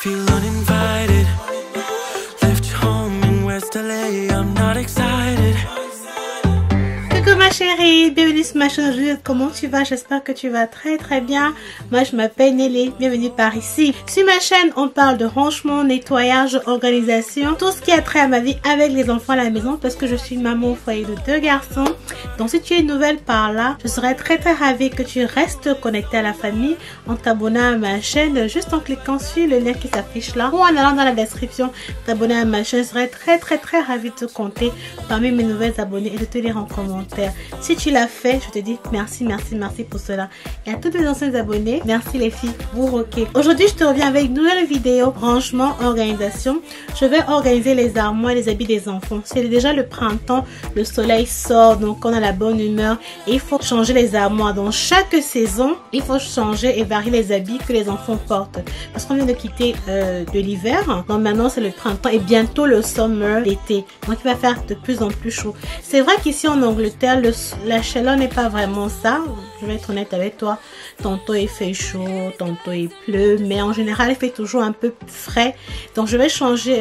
feel uninvited. Left home in West LA, I'm not excited. Coucou ma chérie, bienvenue sur ma chaîne aujourd'hui. Comment tu vas? J'espère que tu vas très bien. Moi je m'appelle Nelly, bienvenue par ici. Sur ma chaîne on parle de rangement, nettoyage, organisation, tout ce qui a trait à ma vie avec les enfants à la maison parce que je suis maman au foyer de 2 garçons. Donc si tu es nouvelle par là, je serais très ravie que tu restes connecté à la famille en t'abonnant à ma chaîne, juste en cliquant sur le lien qui s'affiche là ou en allant dans la description t'abonner à ma chaîne. Je serais très ravie de te compter parmi mes nouvelles abonnés et de te lire en commentaire. Si tu l'as fait, je te dis merci pour cela. Et à tous mes anciens abonnés, merci les filles, vous roquez. Aujourd'hui, je te reviens avec une nouvelle vidéo rangement, organisation. Je vais organiser les armoires et les habits des enfants. C'est déjà le printemps, le soleil sort, donc on a la bonne humeur et il faut changer les armoires. Dans chaque saison, il faut changer et varier les habits que les enfants portent. Parce qu'on vient de quitter de l'hiver, donc maintenant c'est le printemps et bientôt le summer, l'été. Donc il va faire de plus en plus chaud. C'est vrai qu'ici en Angleterre, la chaleur n'est pas vraiment ça. Je vais être honnête avec toi. Tantôt il fait chaud, tantôt il pleut, mais en général il fait toujours un peu frais. Donc je vais changer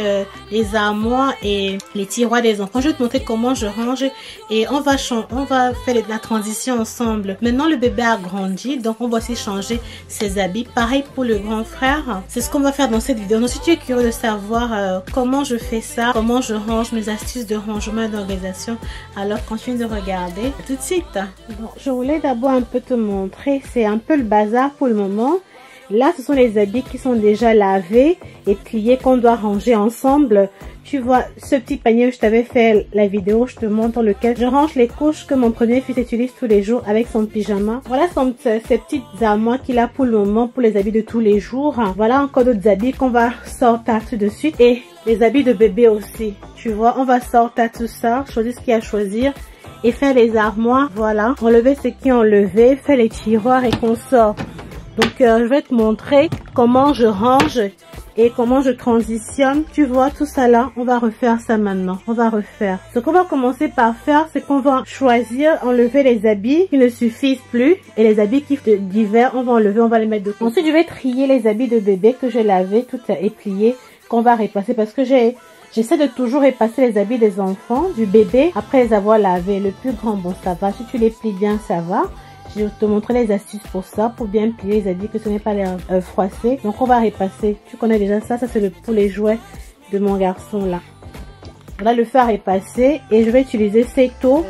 les armoires et les tiroirs des enfants. Je vais te montrer comment je range et on va faire la transition ensemble. Maintenant le bébé a grandi, donc on va aussi changer ses habits. Pareil pour le grand frère. C'est ce qu'on va faire dans cette vidéo. Donc si tu es curieux de savoir comment je fais ça, comment je range, mes astuces de rangement et d'organisation, alors continue de regarder. Tout de suite. Bon, je voulais d'abord un peu te montrer, c'est un peu le bazar pour le moment. Là ce sont les habits qui sont déjà lavés et pliés qu'on doit ranger ensemble. Tu vois ce petit panier où je t'avais fait la vidéo, je te montre lequel je range les couches que mon premier fils utilise tous les jours avec son pyjama. Voilà ces petites armoires qu'il a pour le moment pour les habits de tous les jours. Voilà encore d'autres habits qu'on va sortir tout de suite et les habits de bébé aussi. Tu vois, on va sortir tout ça, choisir ce qu'il y a à choisir et faire les armoires. Voilà, enlever ce qui est enlevé, faire les tiroirs et qu'on sort. Donc je vais te montrer comment je range et comment je transitionne. Tu vois tout ça là, on va refaire ça maintenant. On va refaire. Ce qu'on va commencer par faire, c'est qu'on va choisir, enlever les habits qui ne suffisent plus et les habits d'hiver, on va enlever, on va les mettre de côté. Ensuite, je vais trier les habits de bébé que j'ai lavés, tout épliés, qu'on va repasser parce que j'essaie de toujours repasser les habits des enfants, du bébé, après les avoir lavés. Le plus grand, bon, ça va. Si tu les plies bien, ça va. Je vais te montrer les astuces pour ça, pour bien plier les habits, que ce n'est pas les froisser. Donc, on va repasser. Tu connais déjà ça. Ça, c'est pour les jouets de mon garçon, là. Voilà, le fer est passé. Et je vais utiliser cette eau.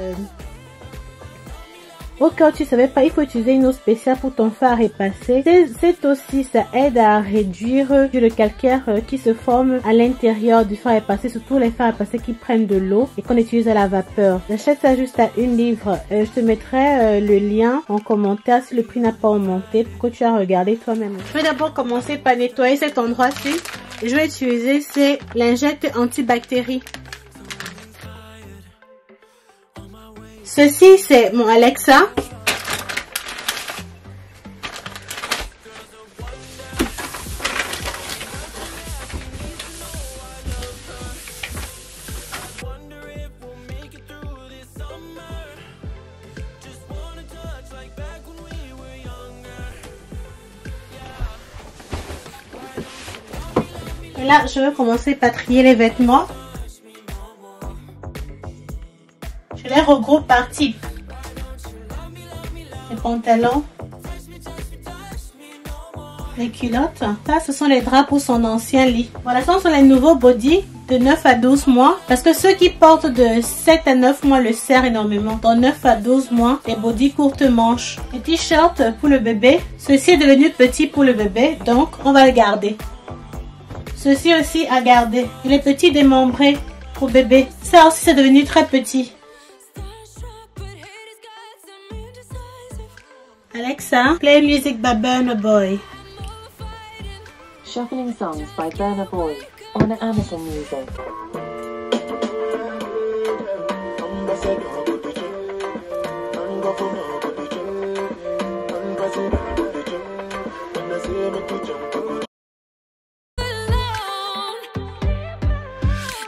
Au cas où tu savais pas, il faut utiliser une eau spéciale pour ton fer repasser. Cette eau-ci, ça aide à réduire le calcaire qui se forme à l'intérieur du fer repasser, surtout les fers repassés qui prennent de l'eau et qu'on utilise à la vapeur. J'achète ça juste à 1 livre. Je te mettrai le lien en commentaire si le prix n'a pas augmenté pour que tu as regardé toi-même. Je vais d'abord commencer par nettoyer cet endroit-ci. Je vais utiliser ces lingettes antibactéries. Ceci, c'est mon Alexa. Et là, je vais commencer par trier les vêtements. Je les regroupe par type. Les pantalons, les culottes. Ça, ce sont les draps pour son ancien lit. Voilà, ce sont les nouveaux bodys de 9 à 12 mois. Parce que ceux qui portent de 7 à 9 mois le serrent énormément. Dans 9 à 12 mois, les bodys courtes manches. Les t-shirts pour le bébé. Ceci est devenu petit pour le bébé, donc on va le garder. Ceci aussi à garder. Et les petits démembrés pour bébé. Ça aussi, c'est devenu très petit. Alexa, play music by Burna Boy. Shuffling songs by Burna Boy on Amazon Music.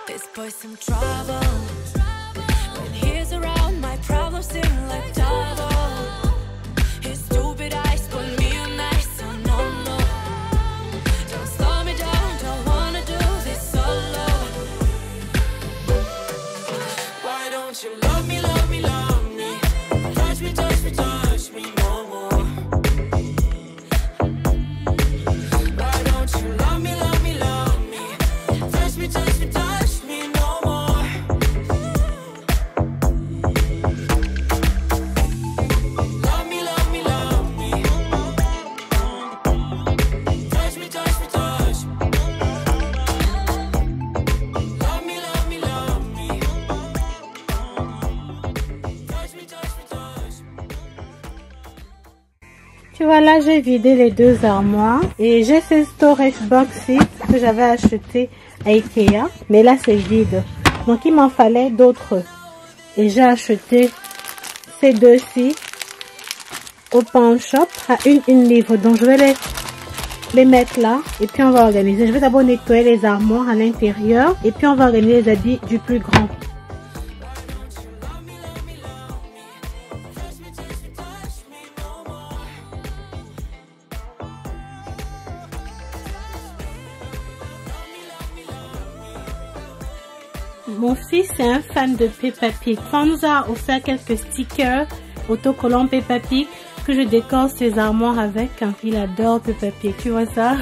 This boy's some trouble. When he's around, my problems seem like double. His stupid eyes put me on ice, so no, no. Don't slow me down. me, love me, love me. Touch me, touch me, touch me no more. Why don't you love me, love me, love me. Touch me, touch me, touch me no more. Love me, love me, love me. Touch me, touch me, touch me. Love me, love me, love me. Touch me, touch me, touch me. Tu vois, là j'ai vidé les deux armoires et j'ai ces storage boxes que j'avais acheté à Ikea, mais là c'est vide, donc il m'en fallait d'autres et j'ai acheté ces deux-ci au pawn shop à une livre. Donc je vais les mettre là et puis on va organiser. Je vais d'abord nettoyer les armoires à l'intérieur et puis on va organiser les habits du plus grand. Mon fils est un fan de Peppa Pig. On nous a offert quelques stickers autocollants Peppa Pig que je décore ses armoires avec. Il adore Peppa Pig, tu vois ça?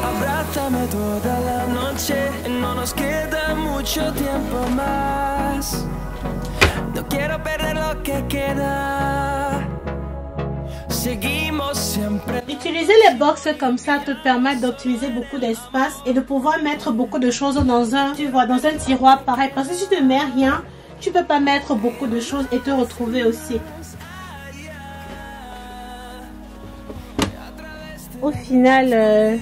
Abrázame toda la noche, no nos queda mucho tiempo más. No quiero perder lo que queda. Seguimos siempre. Utiliser les box comme ça te permet d'optimiser beaucoup d'espace et de pouvoir mettre beaucoup de choses dans un, tu vois, dans un tiroir pareil. Parce que si tu ne mets rien, tu peux pas mettre beaucoup de choses et te retrouver aussi. Au final,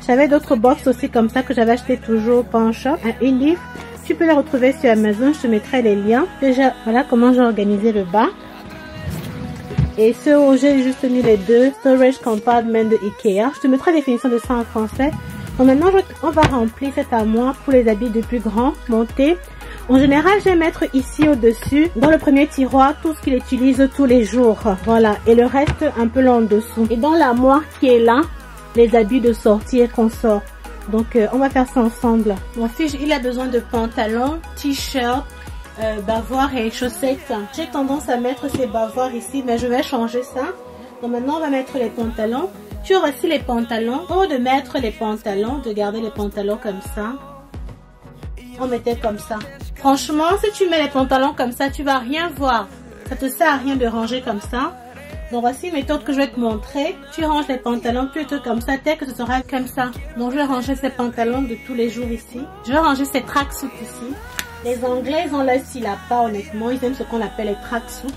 j'avais d'autres box aussi comme ça que j'avais acheté toujours au pawn shop à une livre. Tu peux les retrouver sur Amazon, je te mettrai les liens. Déjà, voilà comment j'ai organisé le bas. Et ce où j'ai juste mis les deux storage compartments de Ikea. Je te mettrai la définition de ça en français. Donc maintenant, on va remplir cette armoire pour les habits de plus grands, monter. En général, je vais mettre ici au-dessus, dans le premier tiroir, tout ce qu'il utilise tous les jours. Voilà, et le reste un peu là en dessous. Et dans l'armoire qui est là, les habits de sortie et consort. Donc on va faire ça ensemble. Mon fils, il a besoin de pantalons, t-shirts, bavoirs et chaussettes. J'ai tendance à mettre ces bavoirs ici, mais je vais changer ça. Donc maintenant on va mettre les pantalons. Tu auras aussi les pantalons. Au lieu de mettre les pantalons, de garder les pantalons comme ça, on mettait comme ça. Franchement, si tu mets les pantalons comme ça, tu vas rien voir. Ça te sert à rien de ranger comme ça. Donc voici une méthode que je vais te montrer. Tu ranges les pantalons plutôt comme ça, tel que ce sera comme ça. Donc je vais ranger ces pantalons de tous les jours ici. Je vais ranger ces tracksuits ici. Les Anglais, ils ont leur style à part, honnêtement. Ils aiment ce qu'on appelle les tracksuits.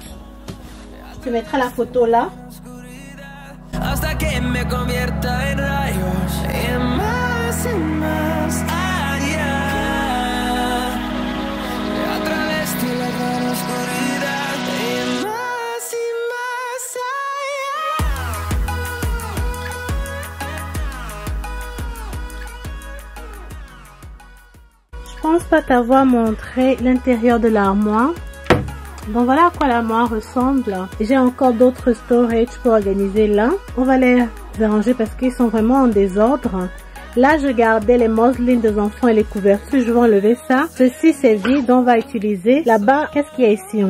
Je te mettrai la photo là. Hasta que me convierta en rayos, en más allá. A través de la gran oscuridad, en más y más allá. Je pense pas t'avoir montré l'intérieur de l'armoire. Donc voilà à quoi l'armoire ressemble. J'ai encore d'autres storage pour organiser là. On va les arranger parce qu'ils sont vraiment en désordre. Là, je gardais les mousselines des enfants et les couvertures. Je vais enlever ça. Ceci, c'est vide. On va utiliser. Là-bas, qu'est-ce qu'il y a ici?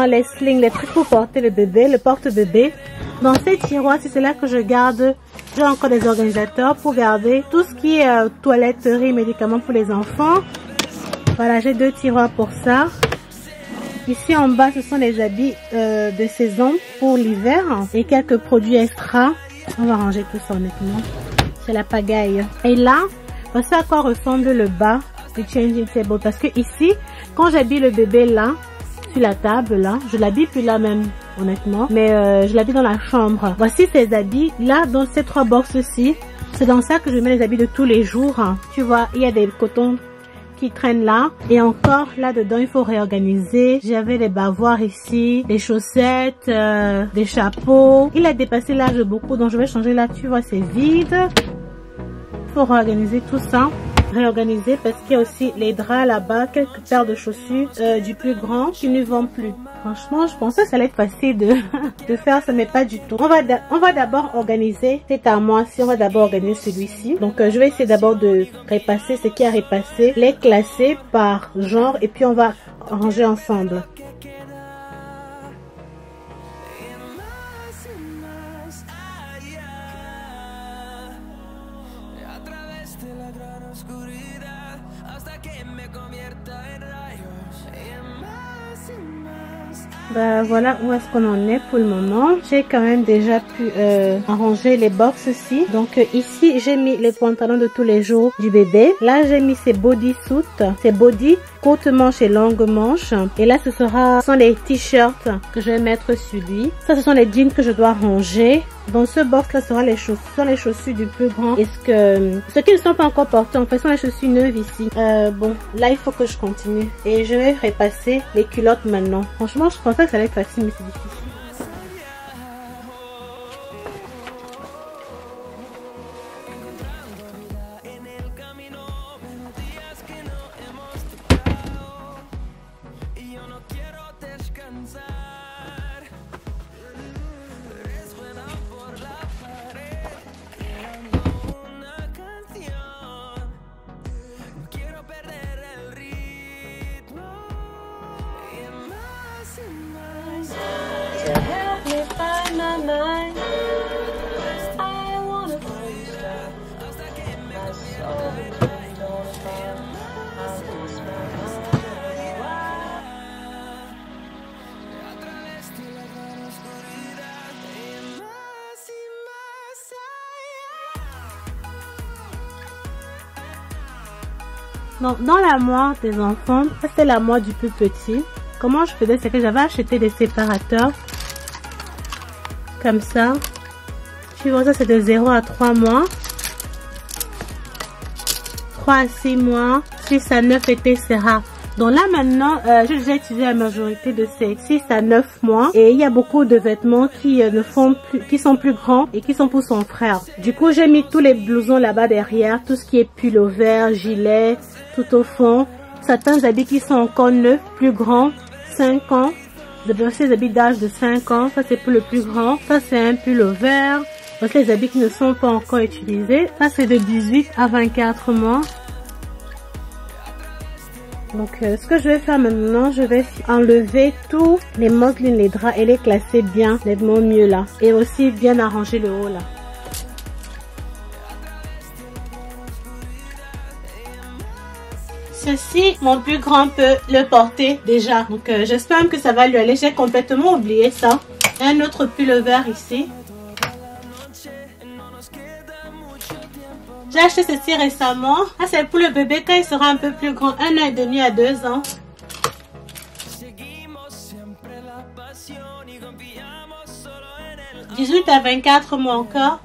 Les slings, les trucs pour porter le bébé, le porte-bébé. Dans ces tiroirs, c'est là que je garde. J'ai encore des organisateurs pour garder tout ce qui est toiletterie, médicaments pour les enfants. Voilà, j'ai 2 tiroirs pour ça. Ici en bas, ce sont les habits de saison pour l'hiver et quelques produits extra. On va ranger tout ça honnêtement. C'est la pagaille. Et là, voici à quoi ressemble le bas du changing table. Parce que ici, quand j'habille le bébé là, sur la table là, je l'habille plus là même honnêtement. Mais je l'habille dans la chambre. Voici ces habits là dans ces 3 box-ci. C'est dans ça que je mets les habits de tous les jours. Tu vois, il y a des cotons qui traînent là et encore là dedans il faut réorganiser. J'avais des bavoirs ici, des chaussettes, des chapeaux. Il a dépassé l'âge beaucoup donc je vais changer là. Tu vois, c'est vide. Il faut réorganiser tout ça. réorganiser parce qu'il y a aussi les draps là-bas, quelques paires de chaussures du plus grand qui ne vendent plus. Franchement, je pensais que ça allait être facile de faire ça, mais pas du tout. On va d'abord organiser cette armoire-ci. On va d'abord organiser celui-ci. Donc, je vais essayer d'abord de repasser ce qui a repassé, les classer par genre et puis on va ranger ensemble. Bah voilà où est-ce qu'on en est pour le moment. J'ai quand même déjà pu arranger les box aussi. Donc ici j'ai mis les pantalons de tous les jours du bébé. Là j'ai mis ces bodysuits, ces body courte manche et longue manche. Et là ce sont les t-shirts que je vais mettre sur lui. Ça ce sont les jeans que je dois ranger. Dans ce box là seront les chaussures du plus grand. Et ceux qui ne sont pas encore portés en fait sont les chaussures neuves ici. Bon là il faut que je continue. Et je vais repasser les culottes maintenant. Franchement je pensais que ça allait être facile mais c'est difficile. Donc, dans l'armoire des enfants, ça c'est l'armoire du plus petit. Comment je faisais, c'est que j'avais acheté des séparateurs. Comme ça. Tu vois, ça c'est de 0 à 3 mois. 3 à 6 mois. 6 à 9 etc. Donc là maintenant, j'ai déjà utilisé la majorité de ces 6 à 9 mois. Et il y a beaucoup de vêtements qui sont plus grands et qui sont pour son frère. Du coup, j'ai mis tous les blousons là-bas derrière. Tout ce qui est pull-over, gilet, tout au fond. Certains habits qui sont encore neufs, plus grands, 5 ans. Ces habits d'âge de 5 ans, ça c'est pour le plus grand. Ça c'est un pull-over. Voici les habits qui ne sont pas encore utilisés. Ça c'est de 18 à 24 mois. Donc ce que je vais faire maintenant, je vais enlever tous les mousselines, les draps et les classer bien, nettement mieux là. Et aussi bien arranger le haut là. Ceci, mon plus grand peut le porter déjà. Donc j'espère que ça va lui aller. J'ai complètement oublié ça. Un autre pull-over ici. J'ai acheté ceci récemment. Ah, c'est pour le bébé quand il sera un peu plus grand, 1 an et demi à 2 ans. 18 à 24 mois encore.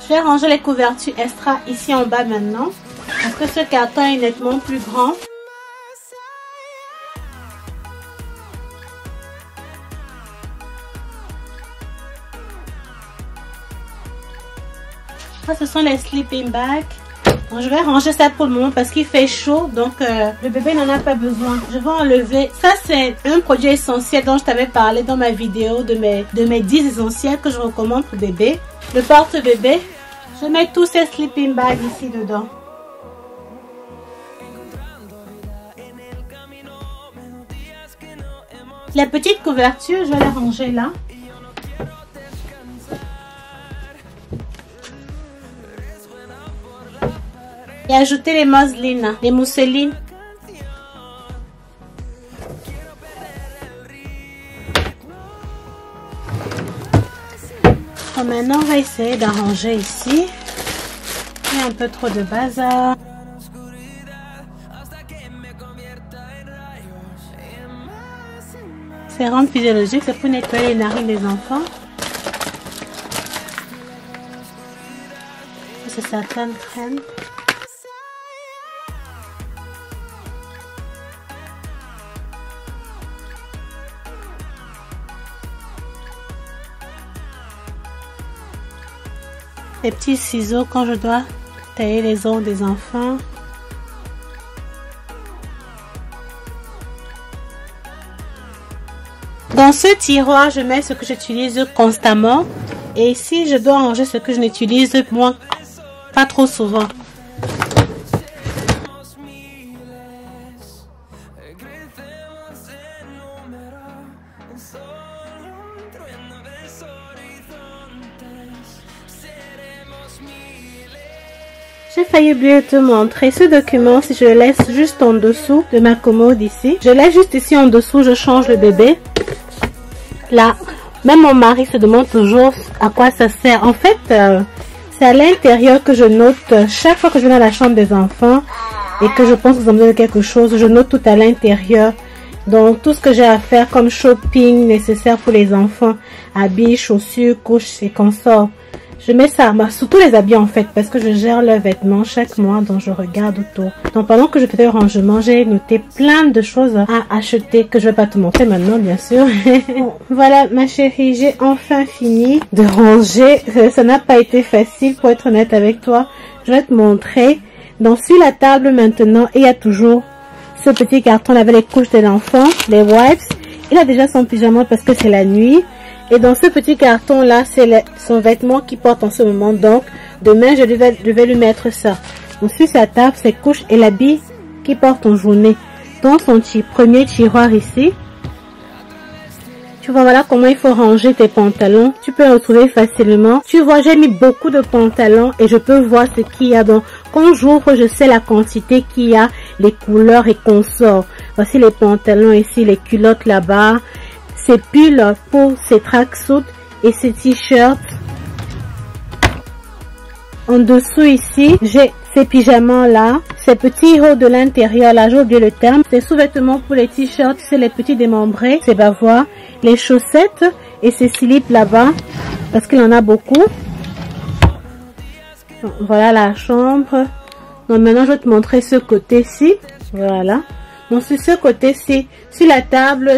Je vais ranger les couvertures extra ici en bas maintenant. Parce que ce carton est nettement plus grand. Ça, ce sont les sleeping bags. Donc, je vais ranger ça pour le moment parce qu'il fait chaud. Donc, le bébé n'en a pas besoin. Je vais enlever. Ça, c'est un produit essentiel dont je t'avais parlé dans ma vidéo de mes 10 essentiels que je recommande pour bébé. Le porte-bébé. Je mets tous ces sleeping bags ici dedans. Les petites couvertures, je vais les ranger là. Et ajouter les mousselines, les mousselines. Donc maintenant, on va essayer d'arranger ici. Il y a un peu trop de bazar. Sérum physiologique, c'est pour nettoyer les narines des enfants. c'est certaines crèmes. Les petits ciseaux quand je dois tailler les ongles des enfants. Dans ce tiroir, je mets ce que j'utilise constamment. Et ici, je dois ranger ce que je n'utilise moins, pas trop souvent. J'ai failli oublier de te montrer ce document. Si je le laisse juste en dessous de ma commode ici, je laisse juste ici en dessous, je change le bébé. Là, même mon mari se demande toujours à quoi ça sert. En fait, c'est à l'intérieur que je note chaque fois que je vais dans la chambre des enfants et que je pense qu'ils ont besoin de quelque chose. Je note tout à l'intérieur. Donc, tout ce que j'ai à faire comme shopping nécessaire pour les enfants, habits, chaussures, couches et consorts. Je mets ça, surtout les habits en fait, parce que je gère leurs vêtements chaque mois, donc je regarde autour. Donc pendant que je faisais le rangement, j'ai noté plein de choses à acheter que je vais pas te montrer maintenant, bien sûr. Voilà ma chérie, j'ai enfin fini de ranger. Ça n'a pas été facile pour être honnête avec toi. Je vais te montrer. Donc sur la table maintenant, il y a toujours ce petit carton avec les couches de l'enfant, les wipes. Il a déjà son pyjama parce que c'est la nuit. Et dans ce petit carton là, c'est son vêtement qu'il porte en ce moment. Donc demain, je vais lui mettre ça. Donc sur sa table, ses couches et l'habit qu'il porte en journée. Dans son premier tiroir ici, tu vois voilà comment il faut ranger tes pantalons. Tu peux retrouver facilement. Tu vois, j'ai mis beaucoup de pantalons et je peux voir ce qu'il y a. Donc quand j'ouvre, je sais la quantité qu'il y a, les couleurs et consorts. Voici les pantalons ici, les culottes là-bas. Ces pulls pour ces tracksuits et ces t-shirts. En dessous ici, j'ai ces pyjamas là, ces petits hauts de l'intérieur là, j'ai oublié le terme. Ces sous-vêtements pour les t-shirts, c'est les petits démembrés, c'est bavois. Les chaussettes et ces slips là-bas, parce qu'il en a beaucoup. Voilà la chambre. Donc maintenant, je vais te montrer ce côté-ci. Voilà. Donc sur ce côté-ci, sur la table,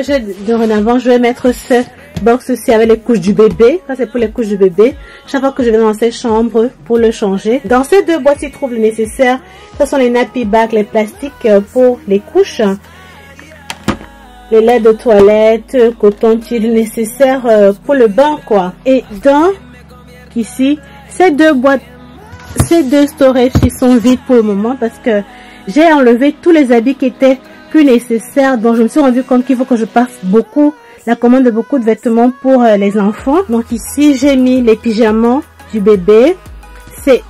dorénavant, je vais mettre ce box-ci avec les couches du bébé. Ça, c'est pour les couches du bébé. Chaque fois que je vais dans cette chambre pour le changer. Dans ces deux boîtes, il trouve le nécessaire. Ce sont les nappy bags, les plastiques pour les couches. Les laits de toilette, coton-tige nécessaire pour le bain, quoi. Et dans, ici, ces deux boîtes, ces deux storages, ils sont vides pour le moment parce que j'ai enlevé tous les habits qui étaient plus nécessaires. Donc je me suis rendu compte qu'il faut que je passe la commande de beaucoup de vêtements pour les enfants. Donc ici j'ai mis les pyjamas du bébé, ces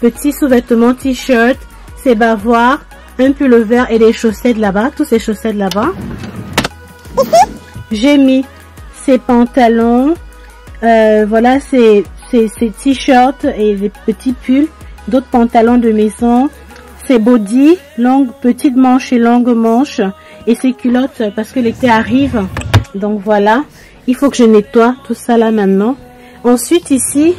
petits sous-vêtements t-shirt, ces bavoirs, un pull vert et des chaussettes là-bas, tous ces chaussettes là-bas. J'ai mis ces pantalons, voilà ces t-shirts et les petits pulls, d'autres pantalons de maison. Ces bodys, longues, petites manches et longues manches. Et ces culottes parce que l'été arrive. Donc voilà. Il faut que je nettoie tout ça là maintenant. Ensuite ici,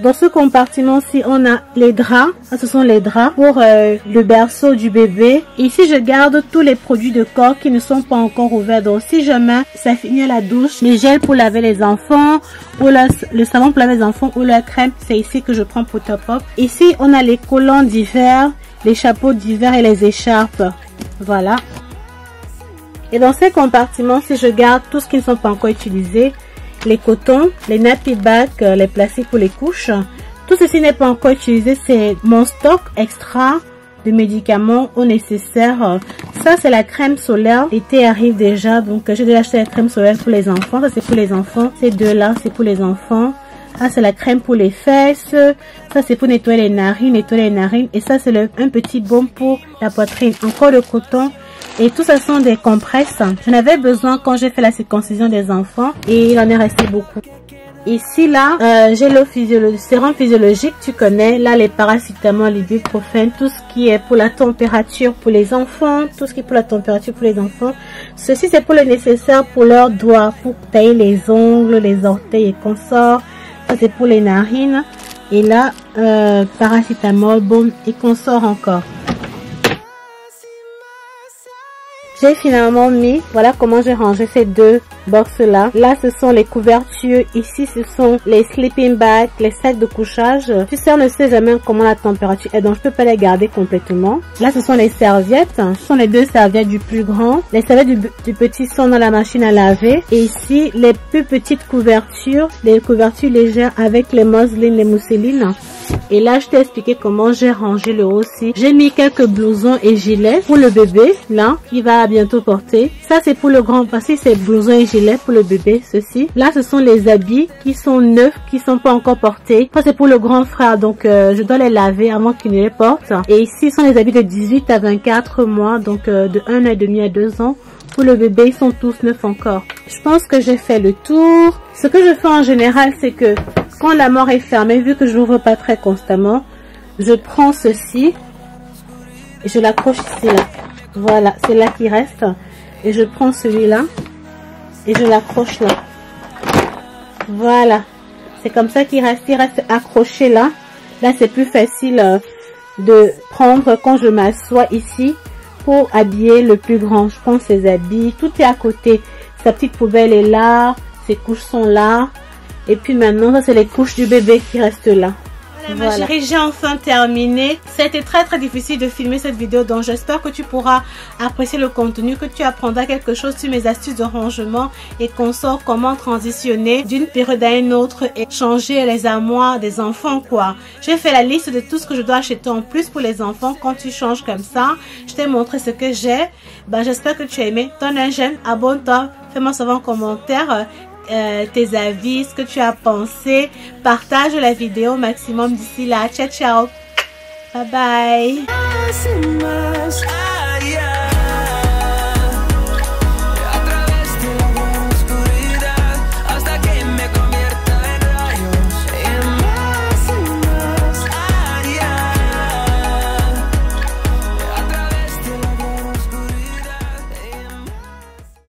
dans ce compartiment-ci, on a les draps. Ça, ce sont les draps pour le berceau du bébé. Ici, je garde tous les produits de corps qui ne sont pas encore ouverts. Donc si jamais ça finit à la douche, les gels pour laver les enfants, ou le savon pour laver les enfants, ou la crème, c'est ici que je prends pour top up. Ici, on a les collants d'hiver, les chapeaux d'hiver et les écharpes. Voilà. Et dans ces compartiments, si je garde tout ce qui ne sont pas encore utilisés, les cotons, les nappy bags, les plastiques pour les couches, tout ceci n'est pas encore utilisé. C'est mon stock extra de médicaments au nécessaire. Ça, c'est la crème solaire. L'été arrive déjà, donc j'ai déjà acheté la crème solaire pour les enfants. Ça, c'est pour les enfants. Ces deux-là, c'est pour les enfants. Ça, c'est la crème pour les fesses. Ça, c'est pour nettoyer les narines, Et ça, c'est un petit baume pour la poitrine. Encore le coton. Et tout ça sont des compresses. J'en avais besoin quand j'ai fait la circoncision des enfants. Et il en est resté beaucoup. Ici, là, j'ai le sérum physiologique, tu connais. Là, les paracétamol, les ibuprofène, tout ce qui est pour la température pour les enfants. Tout ce qui est pour la température pour les enfants. Ceci, c'est pour le nécessaire pour leurs doigts, pour tailler les ongles, les orteils et consorts. Ça, c'est pour les narines. Et là, paracétamol, boum, et qu'on sort encore. J'ai finalement mis, voilà comment j'ai rangé ces deux box là. Là, ce sont les couvertures. Ici, ce sont les sleeping bags, les sacs de couchage. Tu sais, on ne sait jamais comment la température est, donc je peux pas les garder complètement. Là, ce sont les serviettes. Ce sont les deux serviettes du plus grand. Les serviettes du petit sont dans la machine à laver. Et ici, les plus petites couvertures, les couvertures légères avec les mousselines, les mousselines. Et là, je t'ai expliqué comment j'ai rangé le haut aussi. J'ai mis quelques blousons et gilets pour le bébé, là, qui va bientôt porter. Ça, c'est pour le grand, parce que c'est blousons et gilets pour le bébé, ceci. Là, ce sont les habits qui sont neufs, qui sont pas encore portés. Ça, c'est pour le grand frère, donc je dois les laver avant qu'il ne les porte. Et ici, ce sont les habits de 18 à 24 mois, donc de 1 an et demi à 2 ans. Pour le bébé, ils sont tous neufs encore. Je pense que j'ai fait le tour. Ce que je fais en général, c'est que quand l'armoire est fermée, vu que je n'ouvre pas très constamment, je prends ceci et je l'accroche ici là. Voilà, c'est là qui reste. Et je prends celui-là et je l'accroche là. Voilà, c'est comme ça qu'il reste. Il reste accroché là. Là, c'est plus facile de prendre quand je m'assois ici pour habiller le plus grand. Je prends ses habits, tout est à côté. Sa petite poubelle est là, ses couches sont là. Et puis maintenant, ça c'est les couches du bébé qui restent là. Voilà, ma chérie, j'ai enfin terminé. C'était très difficile de filmer cette vidéo, donc j'espère que tu pourras apprécier le contenu, que tu apprendras quelque chose sur mes astuces de rangement et qu'on saura comment transitionner d'une période à une autre et changer les armoires des enfants quoi. J'ai fait la liste de tout ce que je dois acheter en plus pour les enfants quand tu changes comme ça. Je t'ai montré ce que j'ai. J'espère que tu as aimé. Donne un j'aime, abonne-toi, fais-moi savoir en commentaire tes avis, ce que tu as pensé. Partage la vidéo au maximum d'ici là. Ciao, ciao. Bye bye.